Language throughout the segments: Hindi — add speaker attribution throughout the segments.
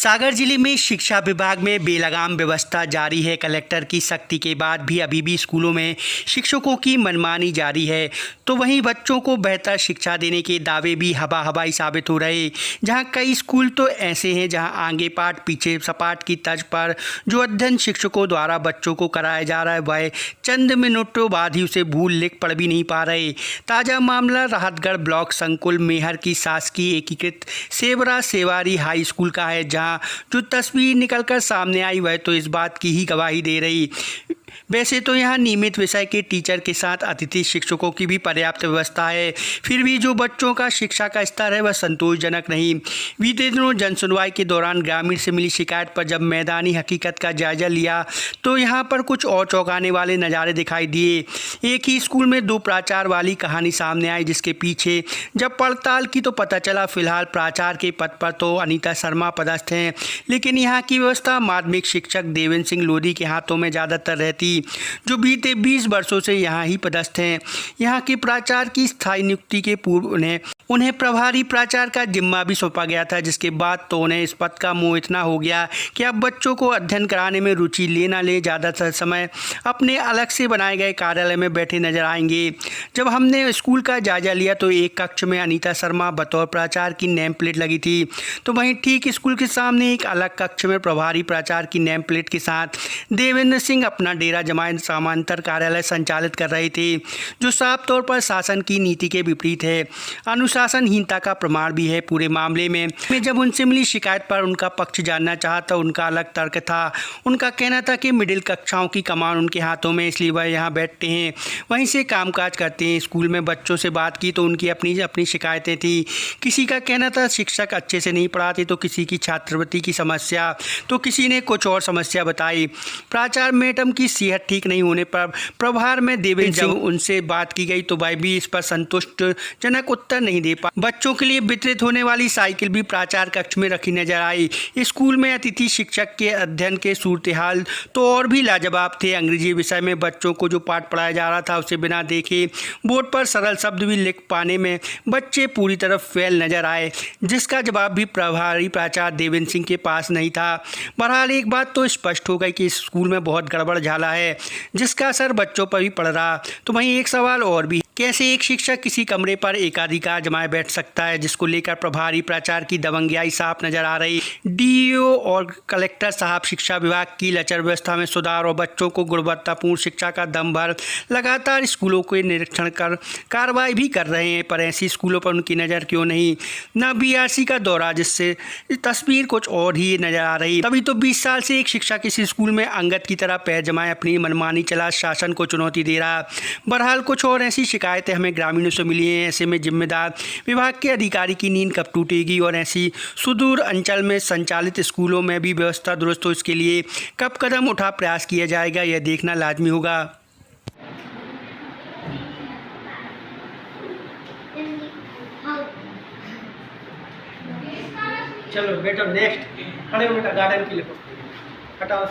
Speaker 1: सागर जिले में शिक्षा विभाग में बेलगाम व्यवस्था जारी है। कलेक्टर की सख्ती के बाद भी अभी भी स्कूलों में शिक्षकों की मनमानी जारी है, तो वहीं बच्चों को बेहतर शिक्षा देने के दावे भी हवाई साबित हो रहे। जहां कई स्कूल तो ऐसे हैं जहां आगे पाठ पीछे सपाट की तर्ज पर जो अध्ययन शिक्षकों द्वारा बच्चों को कराया जा रहा है वह चंद मिनटों बाद ही उसे भूल लिख पढ़ भी नहीं पा रहे। ताज़ा मामला राहतगढ़ ब्लॉक संकुल मेहर की शासकीय एकीकृत सेवरा सेवारी हाई स्कूल का है, जहां जो तस्वीर निकलकर सामने आई वह तो इस बात की ही गवाही दे रही। वैसे तो यहाँ नियमित विषय के टीचर के साथ अतिथि शिक्षकों की भी पर्याप्त व्यवस्था है, फिर भी जो बच्चों का शिक्षा का स्तर है वह संतोषजनक नहीं। बीते दिनों जनसुनवाई के दौरान ग्रामीण से मिली शिकायत पर जब मैदानी हकीकत का जायजा लिया तो यहाँ पर कुछ और चौंकाने वाले नज़ारे दिखाई दिए। एक ही स्कूल में दो प्राचार्य वाली कहानी सामने आई, जिसके पीछे जब पड़ताल की तो पता चला फिलहाल प्राचार्य के पद पर तो अनीता शर्मा पदस्थ हैं, लेकिन यहाँ की व्यवस्था माध्यमिक शिक्षक देवेंद्र सिंह लोधी के हाथों में ज़्यादातर रहती, जो बीते 20 वर्षों से यहाँ ही पदस्थ हैं। यहाँ के प्राचार्य की स्थायी नियुक्ति के पूर्व उन्हें प्रभारी प्राचार्य का जिम्मा भी सौंपा गया था, जिसके बाद तो उन्हें इस पद का मोह इतना हो गया कि अब बच्चों को अध्ययन कराने में रुचि लेना ले ज़्यादातर समय अपने अलग से बनाए गए कार्यालय में बैठे नजर आएंगे। जब हमने स्कूल का जायजा लिया तो एक कक्ष में अनीता शर्मा बतौर प्राचार्य की नेम प्लेट लगी थी, तो वहीं ठीक स्कूल के सामने एक अलग कक्ष में प्रभारी प्राचार्य की नेम प्लेट के साथ देवेंद्र सिंह अपना डेरा जमाए समांतर कार्यालय संचालित कर रहे थे, जो साफ तौर पर शासन की नीति के विपरीत है। अनुशासनहीनता का प्रमाण भी है पूरे मामले में। जब उनसे मिली शिकायत पर उनका पक्ष जानना चाहा तो उनका अलग तर्क था। उनका कहना था कि मिडिल कक्षाओं की कमान उनके हाथों में, इसलिए वह यहाँ बैठते हैं, वहीं से कामकाज करते हैं। स्कूल में बच्चों से बात की तो उनकी अपनी अपनी शिकायतें थी। किसी का कहना था शिक्षक अच्छे से नहीं पढ़ाते, तो किसी की छात्रवृत्ति की समस्या, तो किसी ने कुछ और समस्या बताई। प्राचार्य मैडम की सेहत ठीक नहीं होने पर प्रभार में देवेंद्र जब उनसे बात की गई तो वह भी इस पर संतुष्टजनक उत्तर नहीं दे पाए। बच्चों के लिए वितरित होने वाली साइकिल भी प्राचार्य कक्ष में रखी नजर आई। स्कूल में अतिथि शिक्षक के अध्ययन के सूरत-ए-हाल तो और भी लाजवाब थे। अंग्रेजी विषय में बच्चों को जो पाठ पढ़ाया जा रहा था उसे बिना देखे बोर्ड पर सरल शब्द भी लिख पाने में बच्चे पूरी तरह फेल नजर आए, जिसका जवाब भी प्रभारी प्राचार्य देवेंद्र सिंह के पास नहीं था। बहरहाल एक बात तो स्पष्ट हो गई कि इस स्कूल में बहुत गड़बड़ झाला है, जिसका असर बच्चों पर भी पड़ रहा। तो वहीं एक सवाल और भी, कैसे एक शिक्षक किसी कमरे पर एकाधिकार जमाए बैठ सकता है, जिसको लेकर प्रभारी प्राचार्य की दबंगियाई साफ नजर आ रही। डीईओ और कलेक्टर साहब शिक्षा विभाग की लचर व्यवस्था में सुधार और बच्चों को गुणवत्तापूर्ण शिक्षा का दम भर लगातार स्कूलों के निरीक्षण कर कार्रवाई भी कर रहे हैं, पर ऐसी स्कूलों पर उनकी नज़र क्यों नहीं। न बीआरसी का दौरा, जिससे तस्वीर कुछ और ही नजर आ रही। तभी तो 20 साल से एक शिक्षक किसी स्कूल में अंगद की तरह पैर जमाए अपनी मनमानी चला शासन को चुनौती दे रहा। बहरहाल कुछ और ऐसी शिकायतें हमें ग्रामीणों से मिली हैं। ऐसे में जिम्मेदार विभाग के अधिकारी की नींद कब टूटेगी और ऐसी सुदूर अंचल में संचालित स्कूलों में भी व्यवस्था दुरुस्त हो, इसके लिए कब कदम उठा प्रयास किया जाएगा, यह देखना लाजमी होगा। चलो बेटा नेक्स्ट खड़े हो बेटा, गार्डन के लिए हटाओ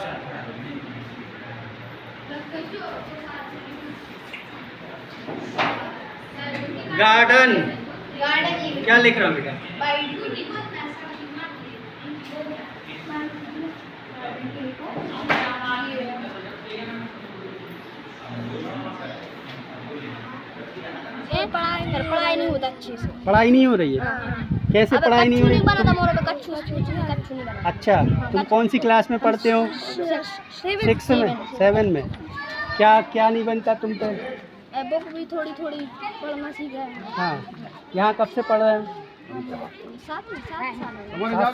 Speaker 1: गार्डन क्या लिख रहा हूँ बेटा?
Speaker 2: पढ़ाई नहीं होता अच्छे से।
Speaker 1: पढ़ाई नहीं हो रही है? कैसे पढ़ाई नहीं हो रही? अच्छा, तुम कौन सी क्लास में पढ़ते हो? 6 में, 7 में। क्या क्या नहीं बनता तुम पे?
Speaker 2: बुक भी थोड़ी थोड़ी पढ़ना सीखा है।
Speaker 1: हाँ, यहाँ कब से पढ़ रहे हैं? 7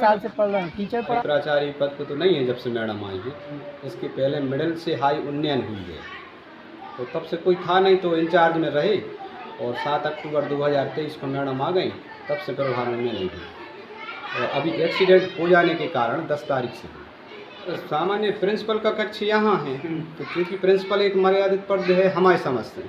Speaker 1: साल से पढ़ रहे हैं। टीचर पर
Speaker 3: प्राचार्य पद को तो नहीं है जब से मैडम आई है। इसके पहले मिडिल से हाई उन्नयन हुई है, तो तब से कोई था नहीं, तो इंचार्ज में रहे और 7 अक्टूबर 2023 को मैडम आ गई, तब से प्रभार में नहीं हुई। और अभी एक्सीडेंट हो जाने के कारण 10 तारीख से तो सामान्य प्रिंसिपल का कक्ष यहाँ है, तो क्योंकि प्रिंसिपल एक मर्यादित पद है हमारे समझ से,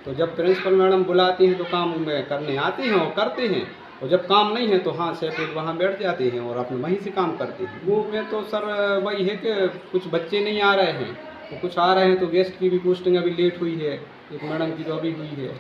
Speaker 3: तो जब प्रिंसिपल मैडम बुलाती हैं तो काम करने आते हैं और करते हैं, और जब काम नहीं है तो हाँ सेपरेट वहाँ बैठ जाते हैं और अपने वहीं से काम करते हैं। वो में तो सर वही है कि कुछ बच्चे नहीं आ रहे हैं, तो कुछ आ रहे हैं, तो गेस्ट की भी पोस्टिंग अभी लेट हुई है, एक मैडम की तो अभी हुई है।